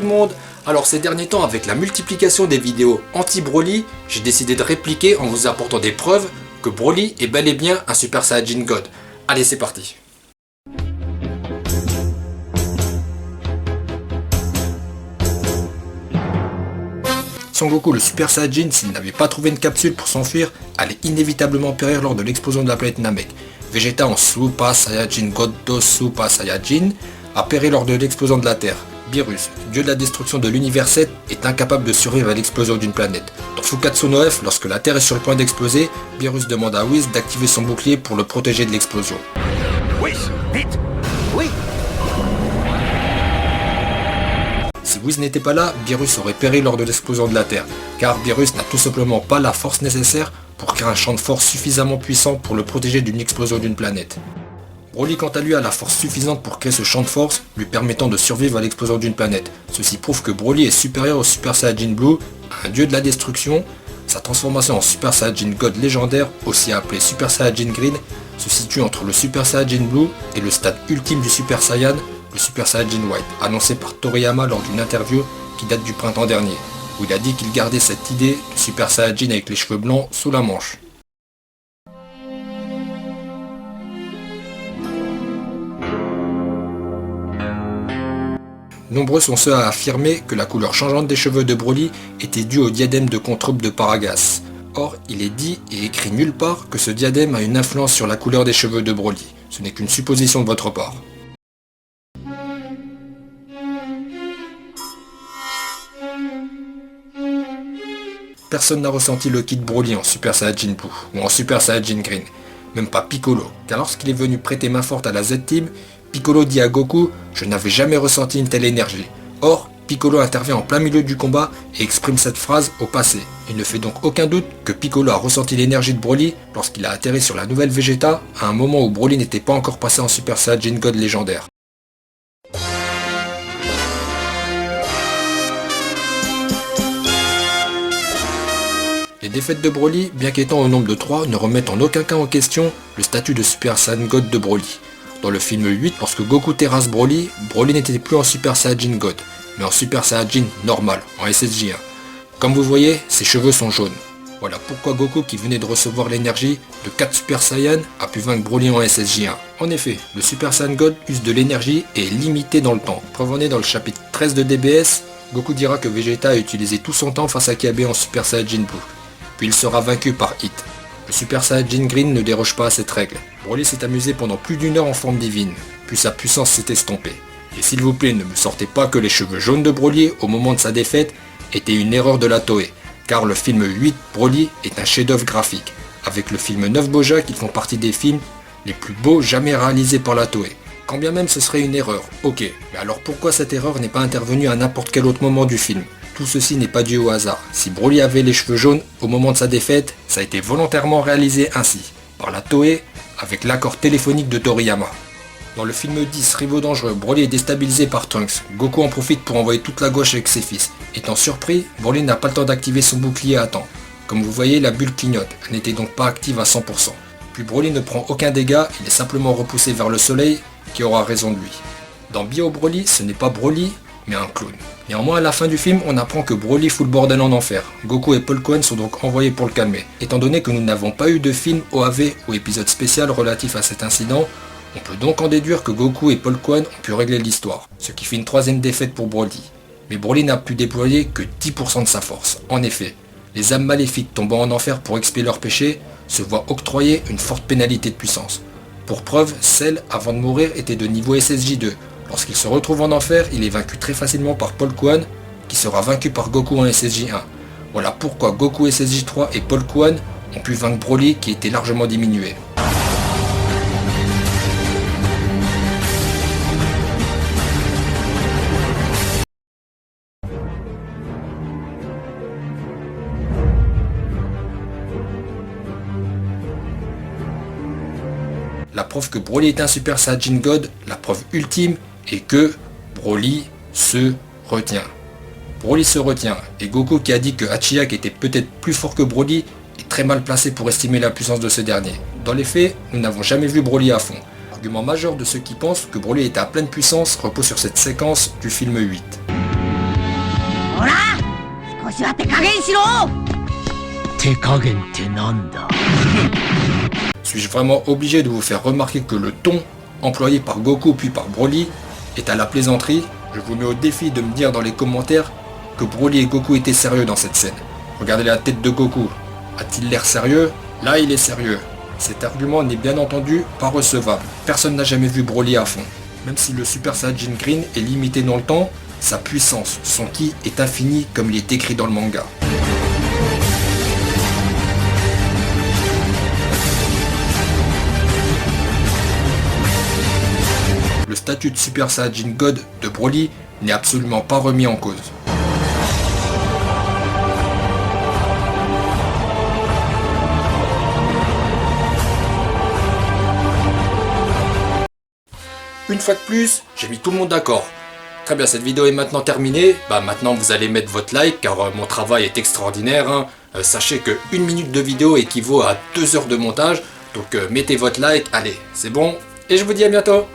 le monde. Alors ces derniers temps, avec la multiplication des vidéos anti-Broly, j'ai décidé de répliquer en vous apportant des preuves que Broly est bel et bien un Super Saiyajin God. Allez, c'est parti. Son Goku, le Super Saiyajin, s'il n'avait pas trouvé une capsule pour s'enfuir, allait inévitablement périr lors de l'explosion de la planète Namek. Vegeta en Super Saiyajin God 2 Super Saiyajin a péri lors de l'explosion de la Terre. Beerus, dieu de la destruction de l'univers 7, est incapable de survivre à l'explosion d'une planète. Dans Fukatsu no F, lorsque la Terre est sur le point d'exploser, Beerus demande à Whis d'activer son bouclier pour le protéger de l'explosion. Whis, vite! Oui! Si Whis n'était pas là, Beerus aurait péri lors de l'explosion de la Terre, car Beerus n'a tout simplement pas la force nécessaire pour créer un champ de force suffisamment puissant pour le protéger d'une explosion d'une planète. Broly quant à lui a la force suffisante pour créer ce champ de force lui permettant de survivre à l'explosion d'une planète. Ceci prouve que Broly est supérieur au Super Saiyajin Blue, un dieu de la destruction. Sa transformation en Super Saiyajin God légendaire, aussi appelé Super Saiyajin Green, se situe entre le Super Saiyajin Blue et le stade ultime du Super Saiyan, le Super Saiyajin White, annoncé par Toriyama lors d'une interview qui date du printemps dernier, où il a dit qu'il gardait cette idée du Super Saiyajin avec les cheveux blancs sous la manche. Nombreux sont ceux à affirmer que la couleur changeante des cheveux de Broly était due au diadème de Contrope de Paragas. Or, il est dit et écrit nulle part que ce diadème a une influence sur la couleur des cheveux de Broly. Ce n'est qu'une supposition de votre part. Personne n'a ressenti le kit Broly en Super Saiyajin Blue ou en Super Saiyajin Green, même pas Piccolo, car lorsqu'il est venu prêter main forte à la Z-Team, Piccolo dit à Goku « Je n'avais jamais ressenti une telle énergie ». Or, Piccolo intervient en plein milieu du combat et exprime cette phrase au passé. Il ne fait donc aucun doute que Piccolo a ressenti l'énergie de Broly lorsqu'il a atterri sur la nouvelle Vegeta à un moment où Broly n'était pas encore passé en Super Saiyajin God légendaire. Les défaites de Broly, bien qu'étant au nombre de 3, ne remettent en aucun cas en question le statut de Super Saiyan God de Broly. Dans le film 8, lorsque Goku terrasse Broly, Broly n'était plus en Super Saiyajin God, mais en Super Saiyajin normal, en SSJ1. Comme vous voyez, ses cheveux sont jaunes. Voilà pourquoi Goku, qui venait de recevoir l'énergie de 4 Super Saiyan, a pu vaincre Broly en SSJ1. En effet, le Super Saiyan God use de l'énergie et est limité dans le temps. Preuve en est dans le chapitre 13 de DBS, Goku dira que Vegeta a utilisé tout son temps face à Kabe en Super Saiyajin Blue. Puis il sera vaincu par Hit. Le Super Saiyajin Green ne déroge pas à cette règle. Broly s'est amusé pendant plus d'1 heure en forme divine, puis sa puissance s'est estompée. Et s'il vous plaît, ne me sortez pas que les cheveux jaunes de Broly au moment de sa défaite étaient une erreur de la Toei, car le film 8 Broly est un chef-d'œuvre graphique, avec le film 9 Bojack qui font partie des films les plus beaux jamais réalisés par la Toei. Quand bien même ce serait une erreur, ok, mais alors pourquoi cette erreur n'est pas intervenue à n'importe quel autre moment du film? Tout ceci n'est pas dû au hasard. Si Broly avait les cheveux jaunes au moment de sa défaite, ça a été volontairement réalisé ainsi, par la Toei, avec l'accord téléphonique de Toriyama. Dans le film 10, Rivaux dangereux, Broly est déstabilisé par Trunks. Goku en profite pour envoyer toute la gauche avec ses fils. Étant surpris, Broly n'a pas le temps d'activer son bouclier à temps. Comme vous voyez, la bulle clignote, elle n'était donc pas active à 100%. Puis Broly ne prend aucun dégât, il est simplement repoussé vers le soleil, qui aura raison de lui. Dans Bio Broly, ce n'est pas Broly, mais un clone. Néanmoins, à la fin du film, on apprend que Broly fout le bordel en enfer. Goku et Paul Cohen sont donc envoyés pour le calmer. Étant donné que nous n'avons pas eu de film OAV ou épisode spécial relatif à cet incident, on peut donc en déduire que Goku et Paul Cohen ont pu régler l'histoire, ce qui fait une 3ème défaite pour Broly. Mais Broly n'a pu déployer que 10% de sa force. En effet, les âmes maléfiques tombant en enfer pour expier leurs péchés se voient octroyer une forte pénalité de puissance. Pour preuve, Cell, avant de mourir, était de niveau SSJ2. Lorsqu'il se retrouve en enfer, il est vaincu très facilement par Paul Cohen, qui sera vaincu par Goku en SSJ1. Voilà pourquoi Goku SSJ3 et Paul Cohen ont pu vaincre Broly, qui était largement diminué. La preuve que Broly est un Super Saiyajin God, la preuve ultime est que Broly se retient. Broly se retient, et Goku qui a dit que Hachiyak était peut-être plus fort que Broly est très mal placé pour estimer la puissance de ce dernier. Dans les faits, nous n'avons jamais vu Broly à fond. L'argument majeur de ceux qui pensent que Broly était à pleine puissance repose sur cette séquence du film 8. ほら少しは手加減しろ。手加減ってなんだ。 Suis-je vraiment obligé de vous faire remarquer que le ton employé par Goku puis par Broly est à la plaisanterie? Je vous mets au défi de me dire dans les commentaires que Broly et Goku étaient sérieux dans cette scène. Regardez la tête de Goku. A-t-il l'air sérieux? Là, il est sérieux. Cet argument n'est bien entendu pas recevable. Personne n'a jamais vu Broly à fond. Même si le Super Saiyajin Green est limité dans le temps, sa puissance, son ki est infini comme il est écrit dans le manga. Le statut de Super Saiyajin God de Broly n'est absolument pas remis en cause. Une fois de plus, j'ai mis tout le monde d'accord. Très bien, cette vidéo est maintenant terminée. Maintenant vous allez mettre votre like car mon travail est extraordinaire. Hein. Sachez que 1 minute de vidéo équivaut à 2 heures de montage. Donc mettez votre like, allez, c'est bon. Et je vous dis à bientôt.